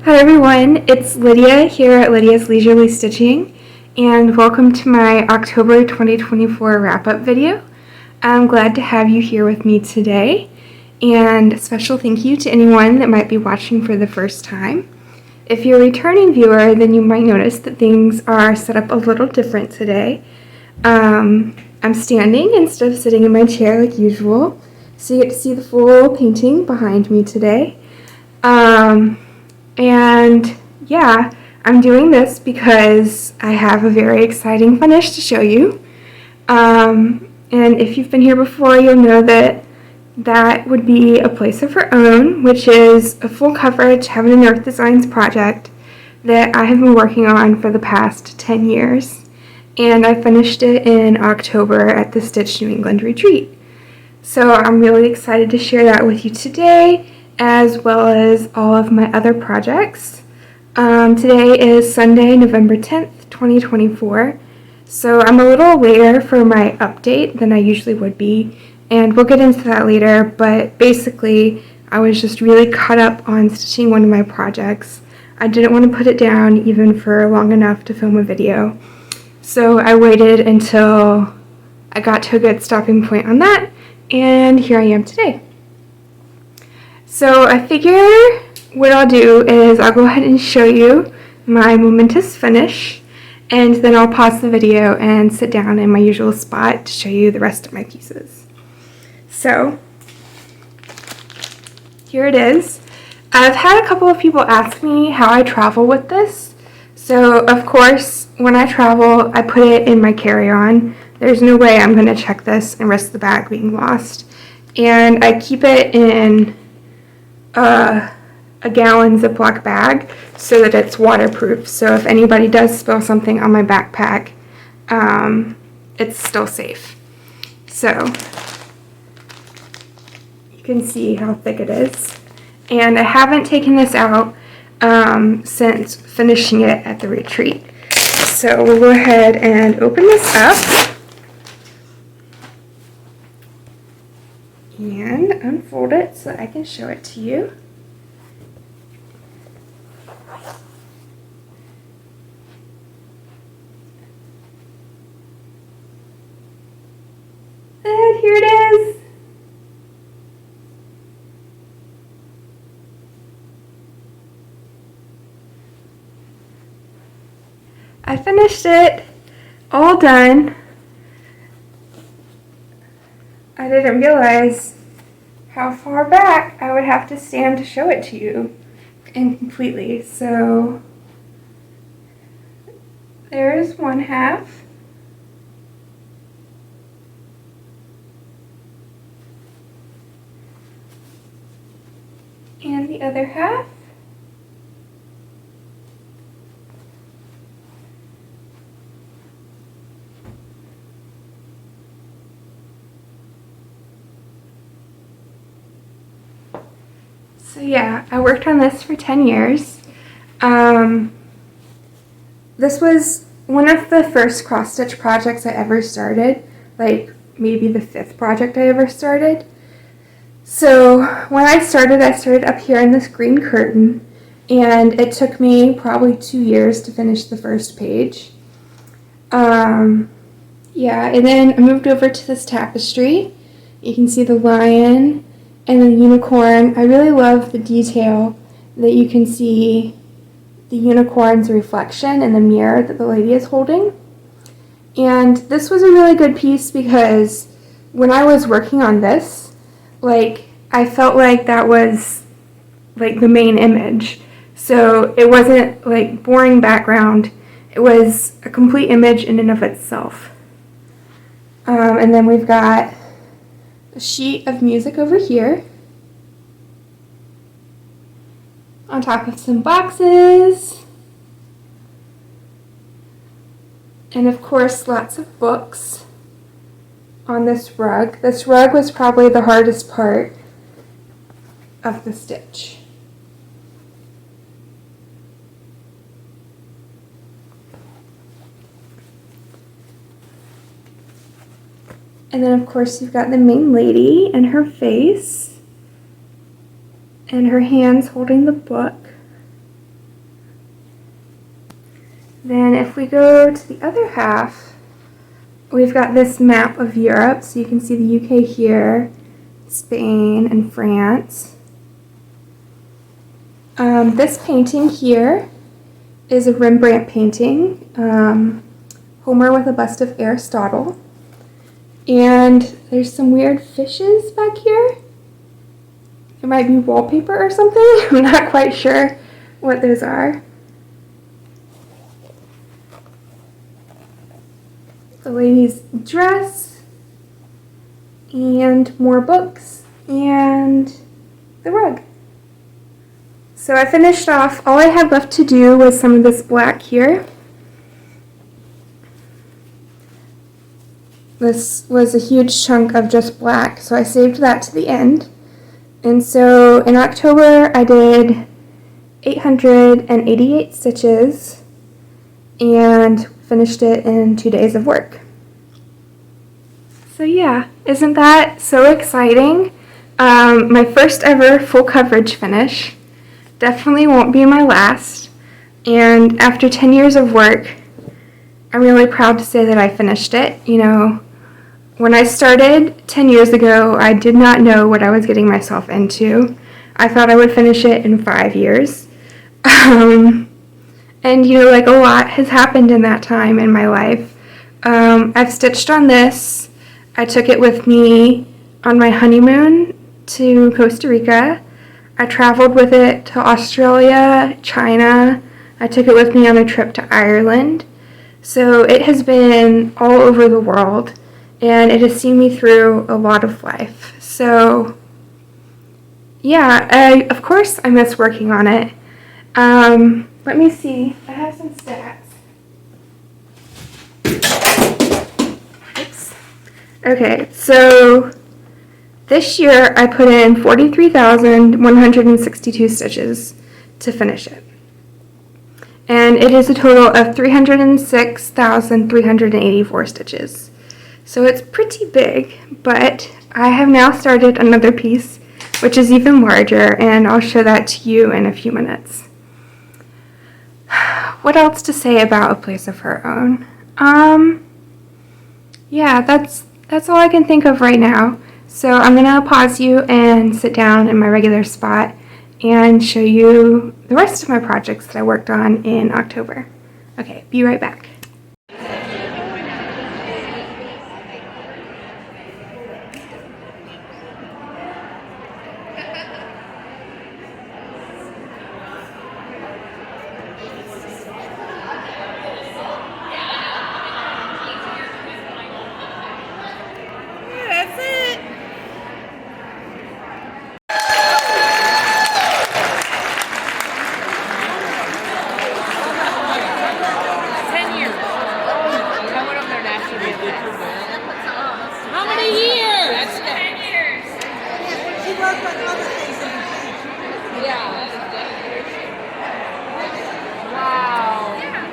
Hi everyone, it's Lydia here at Lydia's Leisurely Stitching, and welcome to my October 2024 wrap-up video. I'm glad to have you here with me today, and a special thank you to anyone that might be watching for the first time. If you're a returning viewer, then you might notice that things are set up a little different today. I'm standing instead of sitting in my chair like usual, so you get to see the full painting behind me today. And yeah, I'm doing this because I have a very exciting finish to show you. And if you've been here before, you'll know that that would be A Place of Her Own, which is a full coverage Heaven and Earth Designs project that I have been working on for the past 10 years. And I finished it in October at the Stitch New England retreat. So I'm really excited to share that with you today, as well as all of my other projects. Today is Sunday, November 10th, 2024, so I'm a little later for my update than I usually would be, and we'll get into that later, but basically I was just really caught up on stitching one of my projects. I didn't want to put it down even for long enough to film a video, so I waited until I got to a good stopping point on that, and here I am today. So I figure what I'll do is I'll go ahead and show you my momentous finish, and then I'll pause the video and sit down in my usual spot to show you the rest of my pieces. So here it is. I've had a couple of people ask me how I travel with this. So of course, when I travel, I put it in my carry-on. There's no way I'm going to check this and risk the bag being lost. And I keep it in a gallon Ziploc bag so that it's waterproof. So if anybody does spill something on my backpack, it's still safe. So you can see how thick it is. And I haven't taken this out since finishing it at the retreat. So we'll go ahead and open this up and unfold it so I can show it to you. And here it is. I finished it, all done. I didn't realize how far back I would have to stand to show it to you completely. So there's one half. And the other half. So yeah, I worked on this for 10 years. This was one of the first cross-stitch projects I ever started, like maybe the 5th project I ever started. So when I started up here in this green curtain, and it took me probably 2 years to finish the first page. Yeah, and then I moved over to this tapestry. You can see the lion and the unicorn. I really love the detail that you can see the unicorn's reflection in the mirror that the lady is holding. And this was a really good piece because when I was working on this, I felt like that was the main image. So it wasn't boring background. It was a complete image in and of itself. And then we've got a sheet of music over here on top of some boxes, and of course lots of books on this rug. This rug was probably the hardest part of the stitch. And then of course you've got the main lady and her face and her hands holding the book. if we go to the other half, we've got this map of Europe. So you can see the UK here, Spain, and France. This painting here is a Rembrandt painting, Homer with a bust of Aristotle. And there's some weird fishes back here. It might be wallpaper or something. I'm not quite sure what those are. The lady's dress, and more books, and the rug. So I finished off. All I had left to do was some of this black here. This was a huge chunk of just black, so I saved that to the end. And so in October I did 888 stitches and finished it in 2 days of work. So yeah, isn't that so exciting? My first ever full coverage finish. Definitely won't be my last. And after 10 years of work, I'm really proud to say that I finished it. You know, when I started 10 years ago, I did not know what I was getting myself into. I thought I would finish it in 5 years. And you know, like, a lot has happened in that time in my life. I've stitched on this. I took it with me on my honeymoon to Costa Rica. I traveled with it to Australia, China. I took it with me on a trip to Ireland. So it has been all over the world, and it has seen me through a lot of life. So yeah, of course I miss working on it. Let me see. I have some stats. Oops. Okay, so this year I put in 43,162 stitches to finish it. And it is a total of 306,384 stitches. So it's pretty big, but I have now started another piece, which is even larger, and I'll show that to you in a few minutes. What else to say about A Place of Her Own? Yeah, that's all I can think of right now. So I'm gonna pause you and sit down in my regular spot and show you the rest of my projects that I worked on in October. Okay, be right back.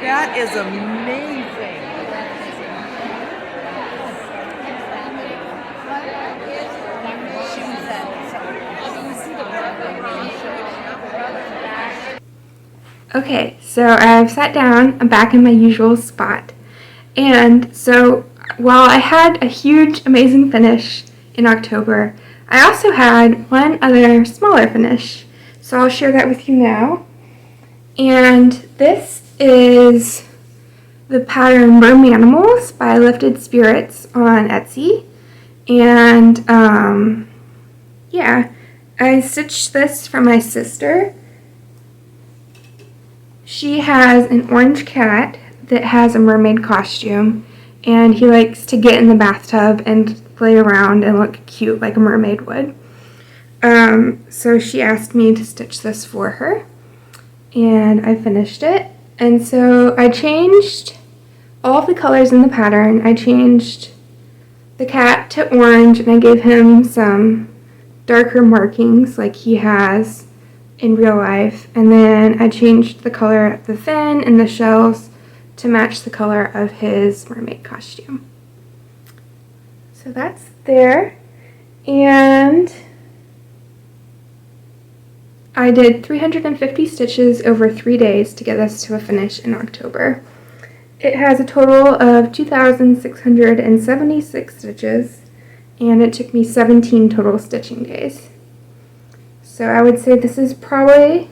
That is amazing. Okay, so I've sat down. I'm back in my usual spot. And so while I had a huge, amazing finish in October, I also had one other smaller finish. So I'll share that with you now. And this is the pattern Merm-animals by Lifted Spirits on Etsy. And yeah, I stitched this for my sister. She has an orange cat that has a mermaid costume, and he likes to get in the bathtub and play around and look cute like a mermaid would. So she asked me to stitch this for her, and I finished it. And so I changed all of the colors in the pattern. I changed the cat to orange, and I gave him some darker markings like he has in real life. And then I changed the color of the fin and the shells to match the color of his mermaid costume. So that's there. And I did 350 stitches over 3 days to get this to a finish in October. It has a total of 2,676 stitches, and it took me 17 total stitching days. So I would say this is probably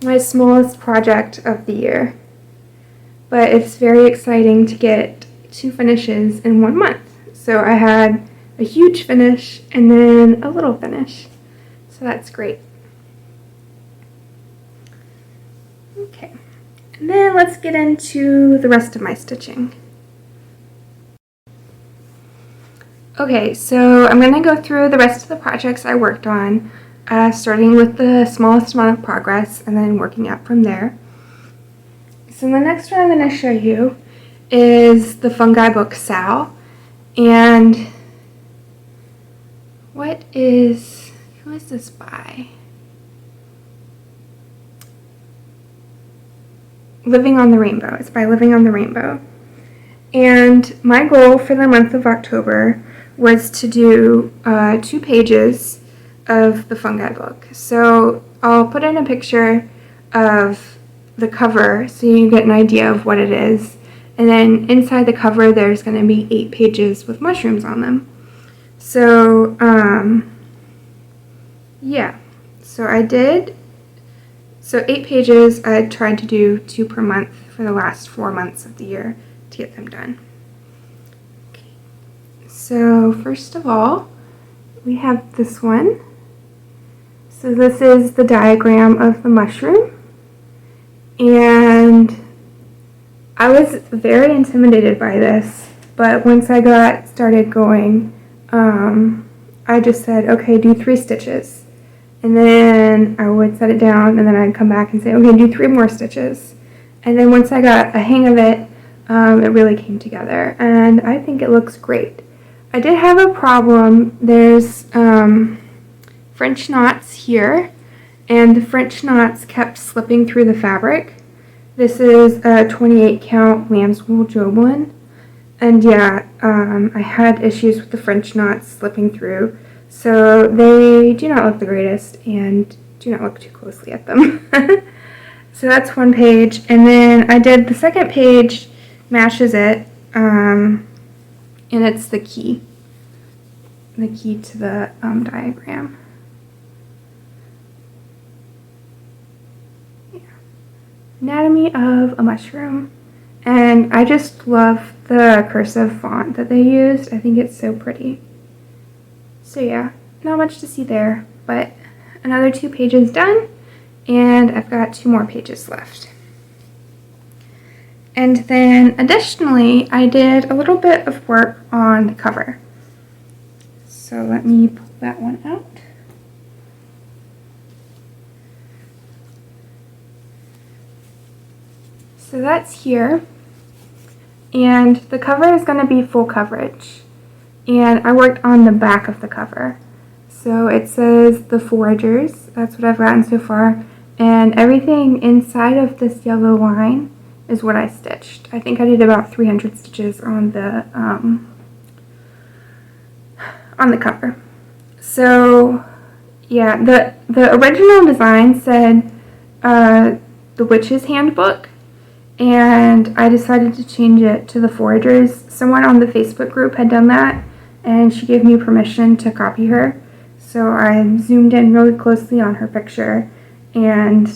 my smallest project of the year. But it's very exciting to get 2 finishes in 1 month. So I had a huge finish and then a little finish. So that's great. Okay, and then let's get into the rest of my stitching. Okay, so I'm going to go through the rest of the projects I worked on, starting with the smallest amount of progress and then working up from there. So the next one I'm going to show you is the Fungi Book SAL. And who is this by? Living on the Rainbow. It's by Living on the Rainbow. And my goal for the month of October was to do 2 pages of the Fungi Book. So I'll put in a picture of the cover so you get an idea of what it is. And then inside the cover there's going to be 8 pages with mushrooms on them. So, yeah. So 8 pages. I tried to do 2 per month for the last 4 months of the year to get them done. Okay. So first of all, we have this one. So this is the diagram of the mushroom. And I was very intimidated by this, but once I got started going, I just said, okay, do 3 stitches. And then I would set it down, and then I'd come back and say, okay, do 3 more stitches. And then once I got a hang of it, it really came together, and I think it looks great. I did have a problem. There's French knots here, and the French knots kept slipping through the fabric. This is a 28 count lamb's wool Joblin, and yeah, I had issues with the French knots slipping through, so they do not look the greatest, and do not look too closely at them. So that's 1 page, and then I did the second page, matches it, and it's the key to the diagram. Anatomy of a mushroom, and I just love the cursive font that they used. I think it's so pretty. So yeah, not much to see there, but another 2 pages done, and I've got 2 more pages left. And then additionally, I did a little bit of work on the cover. So let me pull that one out. So that's here, and the cover is going to be full coverage, and I worked on the back of the cover. So it says the foragers, that's what I've gotten so far, and everything inside of this yellow line is what I stitched. I think I did about 300 stitches on the cover. So yeah, the original design said the Witch's Handbook, and I decided to change it to the Foragers. Someone on the Facebook group had done that, and she gave me permission to copy her. So I zoomed in really closely on her picture and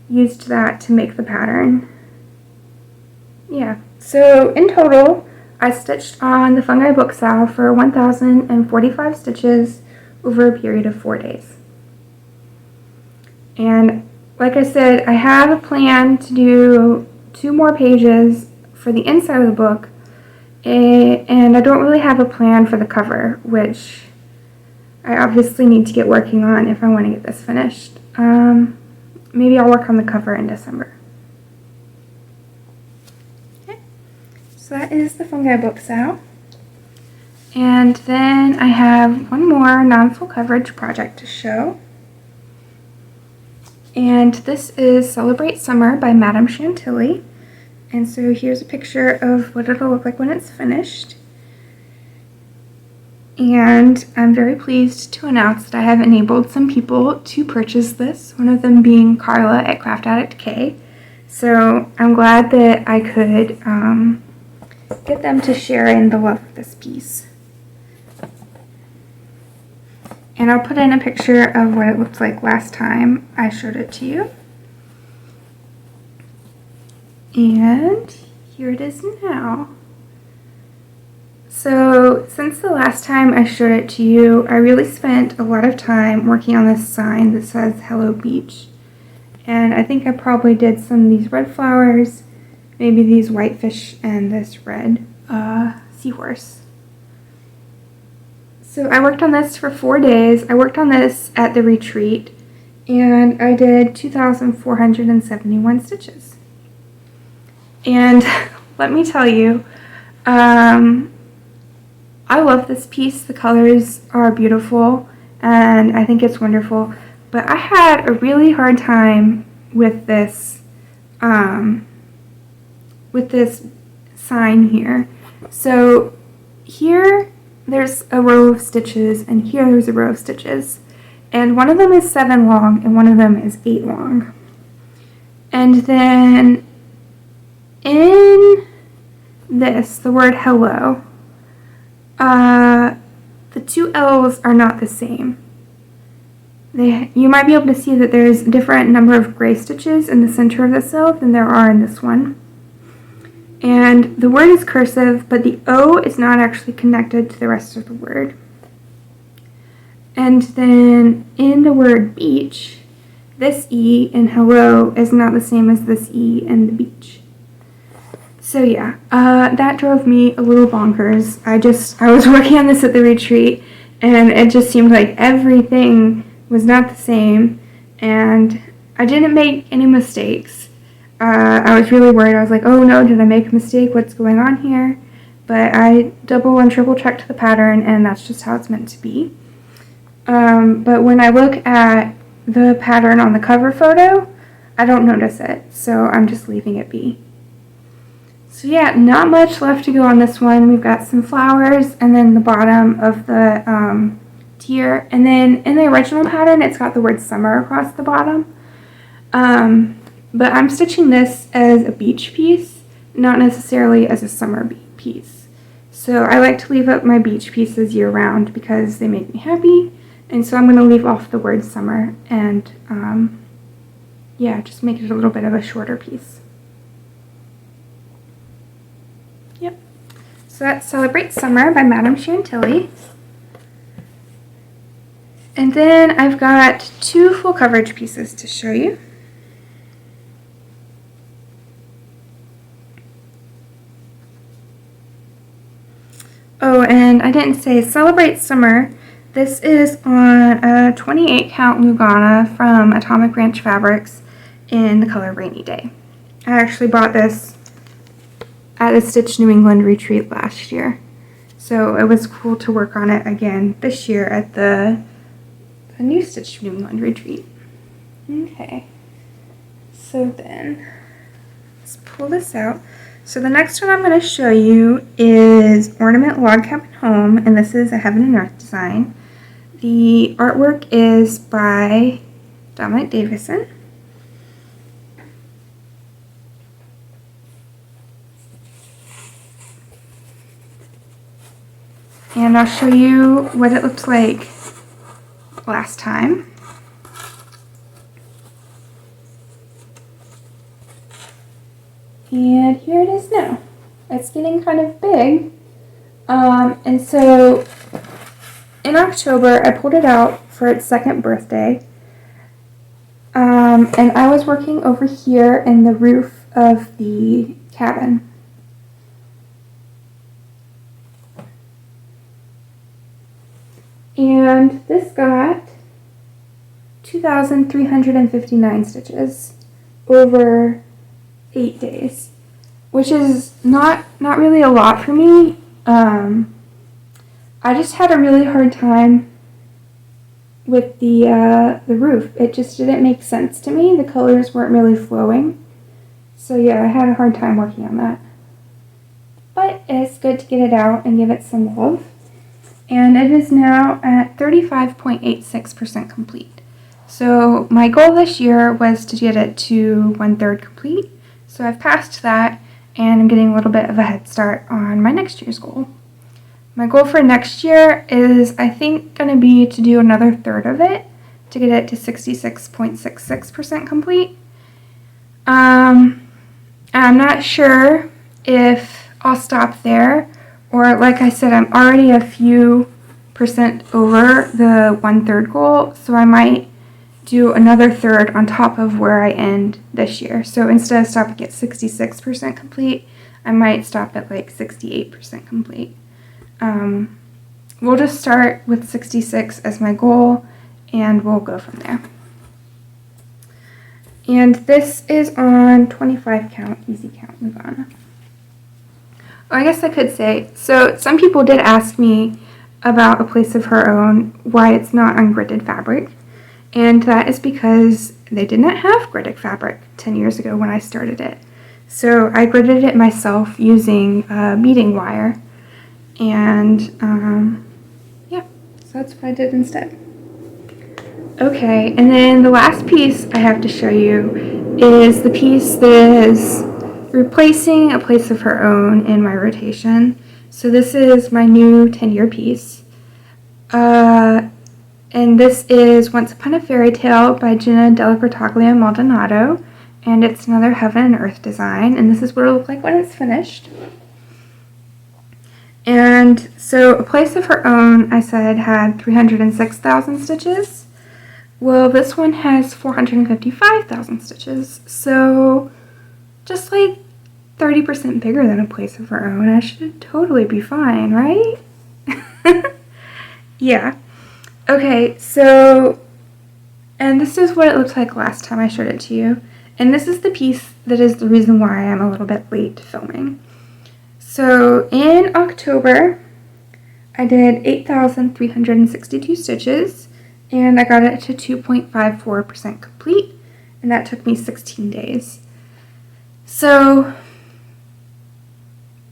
used that to make the pattern. Yeah, so in total, I stitched on the Fungi Book SAL for 1,045 stitches over a period of 4 days. And like I said, I have a plan to do 2 more pages for the inside of the book, and I don't really have a plan for the cover, which I obviously need to get working on if I want to get this finished. Maybe I'll work on the cover in December. Okay. So that is the Fungi Book SAL. And then I have one more non-full coverage project to show. And this is Celebrate Summer by Madame Chantilly. And so here's a picture of what it'll look like when it's finished. And I'm very pleased to announce that I have enabled some people to purchase this, one of them being Carla at Craft Addict K. So I'm glad that I could get them to share in the love of this piece. And I'll put in a picture of what it looked like last time I showed it to you. And here it is now. So since the last time I showed it to you, I really spent a lot of time working on this sign that says Hello Beach. And I think I probably did some of these red flowers, maybe these white fish, and this red seahorse. So I worked on this for 4 days. I worked on this at the retreat, and I did 2,471 stitches. And let me tell you, I love this piece. The colors are beautiful, and I think it's wonderful. But I had a really hard time with this sign here. So here there's a row of stitches, and here there's a row of stitches. And one of them is 7 long, and one of them is 8 long. And then in this, the word hello, the 2 L's are not the same. You might be able to see that there's a different number of gray stitches in the center of this L than there are in this one. And the word is cursive, but the O is not actually connected to the rest of the word. And then in the word beach, this E in hello is not the same as this E in the beach. So yeah, that drove me a little bonkers. I was working on this at the retreat, and it just seemed like everything was not the same, and I didn't make any mistakes. I was really worried. I was like, oh no, did I make a mistake? What's going on here? But I double and triple checked the pattern, and that's just how it's meant to be. But when I look at the pattern on the cover photo, I don't notice it, so I'm just leaving it be. So yeah, not much left to go on this one. We've got some flowers, and then the bottom of the tier, and then in the original pattern it's got the word summer across the bottom. But I'm stitching this as a beach piece, not necessarily as a summer piece. So I like to leave up my beach pieces year round because they make me happy, and so I'm going to leave off the word summer and yeah, just make it a little bit of a shorter piece. Yep. So that's Celebrate Summer by Madame Chantilly. And then I've got 2 full coverage pieces to show you. Oh, and I didn't say Celebrate Summer. This is on a 28 count lugana from Atomic Ranch Fabrics in the color Rainy Day. I actually bought this at a Stitch New England retreat last year. So it was cool to work on it again this year at the new Stitch New England retreat. Okay, so then let's pull this out. So the next one I'm going to show you is Ornament Log Cabin Home, and this is a Heaven and Earth design. The artwork is by Dominic Davison. And I'll show you what it looked like last time. And here it is now. It's getting kind of big. And so in October, I pulled it out for its 2nd birthday. And I was working over here in the roof of the cabin. And this got 2,359 stitches over 8 days, which is not really a lot for me. I just had a really hard time with the roof. It just didn't make sense to me. The colors weren't really flowing. So yeah, I had a hard time working on that. But it's good to get it out and give it some love. And it is now at 35.86% complete. So my goal this year was to get it to 1/3 complete, So I've passed that, and I'm getting a little bit of a head start on my next year's goal. My goal for next year is, I think, going to be to do another third of it to get it to 66.66% complete. I'm not sure if I'll stop there, or like I said, I'm already a few percent over the 1/3 goal, so I might do another third on top of where I end this year. So instead of stopping at 66% complete, I might stop at like 68% complete. We'll just start with 66 as my goal, and we'll go from there. And this is on 25 count, easy count, lugana. Oh, I guess I could say, so some people did ask me about A Place of Her Own, why it's not on gridded fabric. And that is because they did not have gridded fabric 10 years ago when I started it. So I gridded it myself using beading wire. And yeah, so that's what I did instead. Okay, and then the last piece I have to show you is the piece that is replacing A Place of Her Own in my rotation. So this is my new 10-year piece. And this is Once Upon a Fairytale by Jenna, Della Maldonado. And it's another Heaven and Earth design. And this is what it'll look like when it's finished. And so A Place of Her Own, I said, had 306,000 stitches. Well, this one has 455,000 stitches. So just like 30% bigger than A Place of Her Own. I should totally be fine, right? Yeah. Okay, so, and this is what it looked like last time I showed it to you. And this is the piece that is the reason why I'm a little bit late filming. So in October, I did 8,362 stitches, and I got it to 2.54% complete, and that took me 16 days. So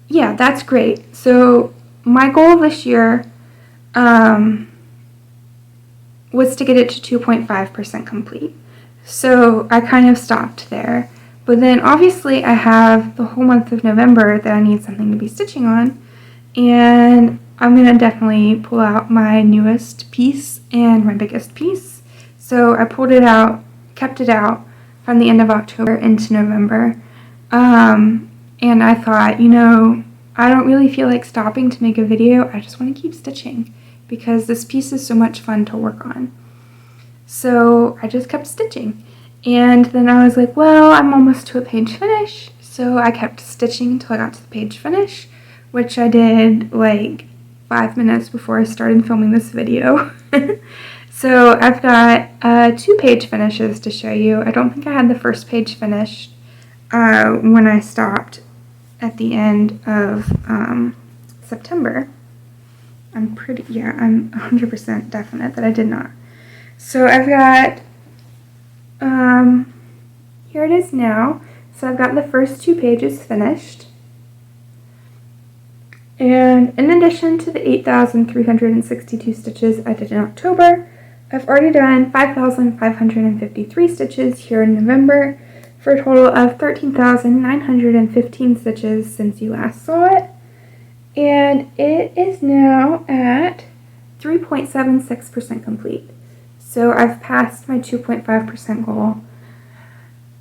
yeah, that's great. So my goal this year was to get it to 2.5% complete. So I kind of stopped there. But then obviously I have the whole month of November that I need something to be stitching on. And I'm going to definitely pull out my newest piece and my biggest piece. So I pulled it out, kept it out from the end of October into November. And I thought, you know, I don't really feel like stopping to make a video. I just want to keep stitching because this piece is so much fun to work on. So I just kept stitching. And then I was like, well, I'm almost to a page finish. So I kept stitching until I got to the page finish, which I did like 5 minutes before I started filming this video. So I've got 2 page finishes to show you. I don't think I had the first page finished when I stopped at the end of September. I'm 100% definite that I did not. So I've got, here it is now. So I've got the first 2 pages finished. And in addition to the 8,362 stitches I did in October, I've already done 5,553 stitches here in November for a total of 13,915 stitches since you last saw it. And it is now at 3.76% complete. So I've passed my 2.5% goal.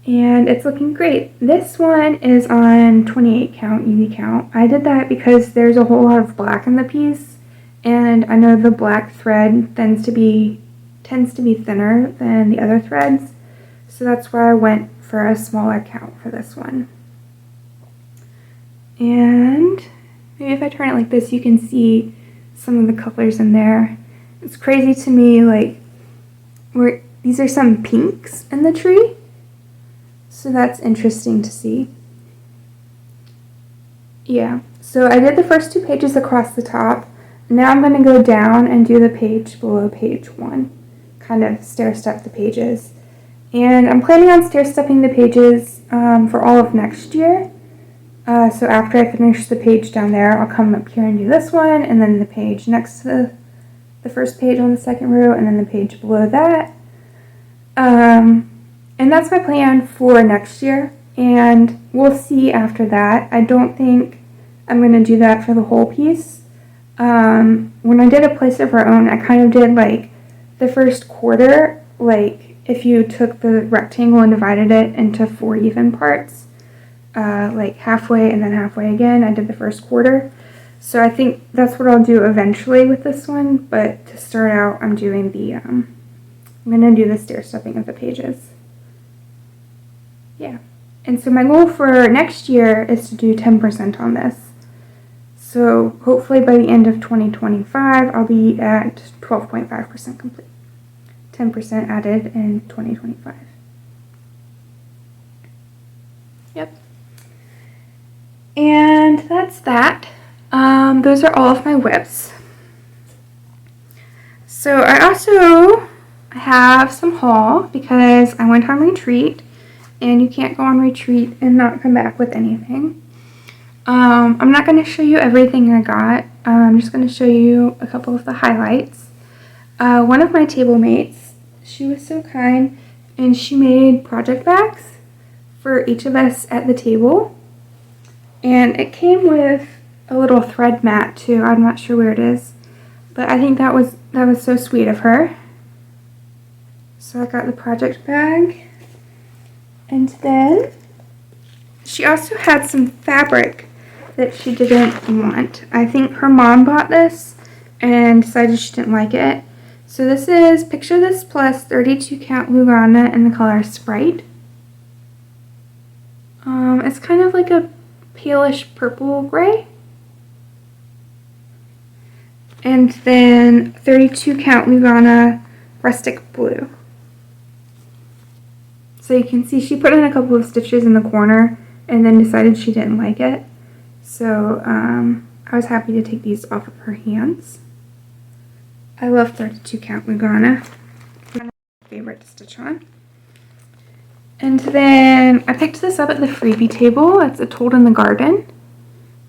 And it's looking great. This one is on 28 count, easy count. I did that because there's a whole lot of black in the piece. And I know the black thread tends to be thinner than the other threads. So that's why I went for a smaller count for this one. And maybe if I turn it like this, you can see some of the colors in there. It's crazy to me, like, these are some pinks in the tree. So that's interesting to see. Yeah, so I did the first 2 pages across the top. Now I'm going to go down and do the page below page 1. Kind of stair-step the pages. And I'm planning on stair-stepping the pages for all of next year. So after I finish the page down there, I'll come up here and do this one, and then the page next to the first page on the second row, and then the page below that. And that's my plan for next year. And we'll see after that. I don't think I'm going to do that for the whole piece. When I did A Place of Our Own, I kind of did like the first quarter, like if you took the rectangle and divided it into 4 even parts, like halfway and then halfway again. I did the first quarter. So I think that's what I'll do eventually with this one, but to start out, I'm doing the, I'm going to do the stair stepping of the pages. Yeah. And so my goal for next year is to do 10% on this. So hopefully by the end of 2025, I'll be at 12.5% complete. 10% added in 2025. Yep. And that's that. Those are all of my whips. So I also have some haul because I went on retreat, and you can't go on retreat and not come back with anything. I'm not going to show you everything I got. I'm just going to show you a couple of the highlights. One of my table mates, she was so kind, and she made project bags for each of us at the table. And it came with a little thread mat too. I'm not sure where it is, but I think that was so sweet of her. So I got the project bag, and then she also had some fabric that she didn't want. I think her mom bought this and decided she didn't like it. So this is Picture This Plus 32 count lugana in the color Sprite. It's kind of like a palish purple gray. And then 32 count lugana rustic blue. So you can see she put in a couple of stitches in the corner and then decided she didn't like it. So I was happy to take these off of her hands. I love 32 count lugana. It's my favorite to stitch on. And then I picked this up at the freebie table. It's a Told in the Garden.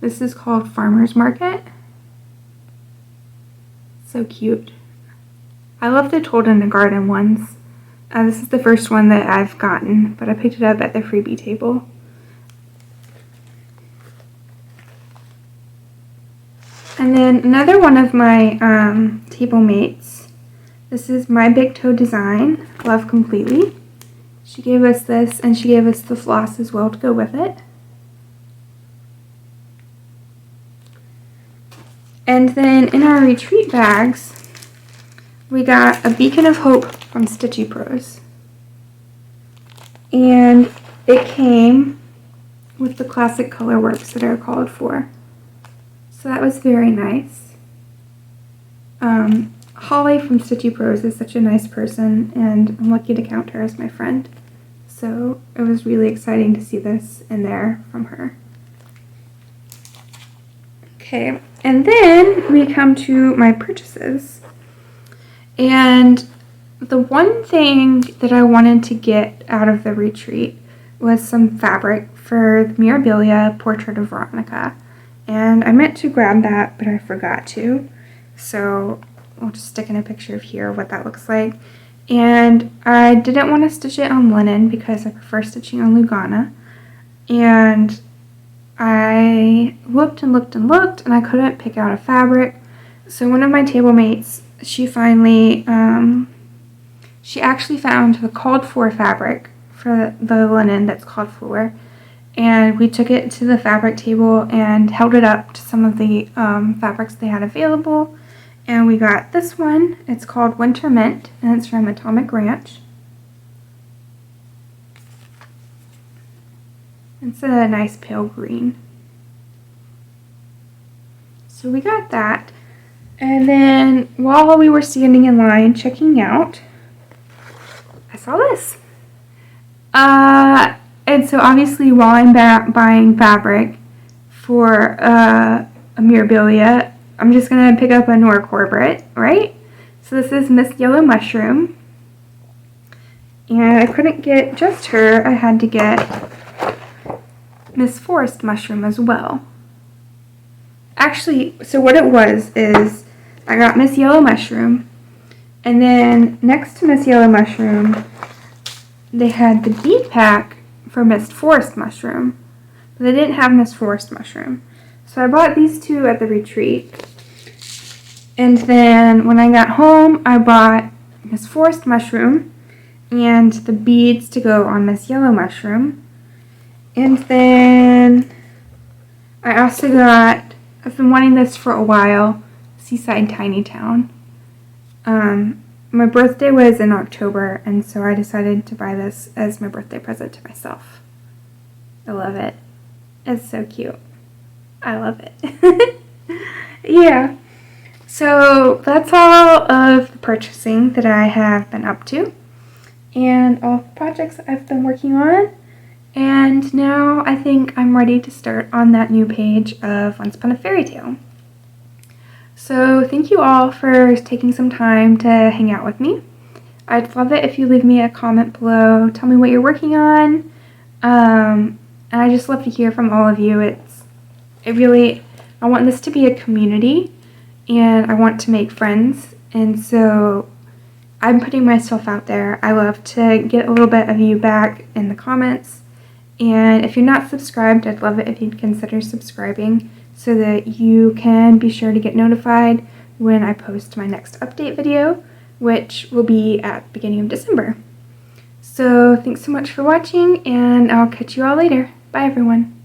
This is called Farmer's Market. So cute. I love the Told in the Garden ones. This is the first one that I've gotten, but I picked it up at the freebie table. And then another one of my table mates. This is My Big Toe Design, Love Completely. She gave us this, and she gave us the floss as well to go with it. And then in our retreat bags, we got a Beacon of Hope from Stitchy Pros. And it came with the classic color works that are called for. So that was very nice. Holly from Stitchy Pros is such a nice person, and I'm lucky to count her as my friend. So it was really exciting to see this in there from her. Okay, and then we come to my purchases. And the one thing that I wanted to get out of the retreat was some fabric for the Mirabilia Portrait of Veronica. And I meant to grab that, but I forgot to. So I'll just stick in a picture of here what that looks like. And I didn't want to stitch it on linen because I prefer stitching on lugana. And I looked and looked and looked, and I couldn't pick out a fabric. So one of my table mates, she finally, she actually found the called for fabric for the linen that's called for. And we took it to the fabric table and held it up to some of the fabrics they had available. And we got this one. It's called Winter Mint, and it's from Atomic Ranch. It's a nice pale green. So we got that. And then while we were standing in line checking out, I saw this. And so obviously while I'm buying fabric for a Mirabilia, I'm just going to pick up a Nora Corbett, right? So this is Miss Yellow Mushroom. And I couldn't get just her. I had to get Miss Forest Mushroom as well. Actually, so what it was is I got Miss Yellow Mushroom. And then next to Miss Yellow Mushroom, they had the bead pack for Miss Forest Mushroom. they didn't have this forest mushroom. So I bought these two at the retreat. And then when I got home, I bought this forest mushroom and the beads to go on this yellow mushroom. And then I also got, I've been wanting this for a while, Seaside Tiny Town. My birthday was in October, and so I decided to buy this as my birthday present to myself. I love it. It's so cute. I love it. Yeah. So that's all of the purchasing that I have been up to, and all the projects I've been working on. And now I think I'm ready to start on that new page of Once Upon a Fairy Tale. So thank you all for taking some time to hang out with me. I'd love it if you leave me a comment below. Tell me what you're working on. And I just love to hear from all of you. I want this to be a community, and I want to make friends. And so I'm putting myself out there. I love to get a little bit of you back in the comments. And if you're not subscribed, I'd love it if you'd consider subscribing so that you can be sure to get notified when I post my next update video, which will be at the beginning of December. So thanks so much for watching, and I'll catch you all later. Bye everyone.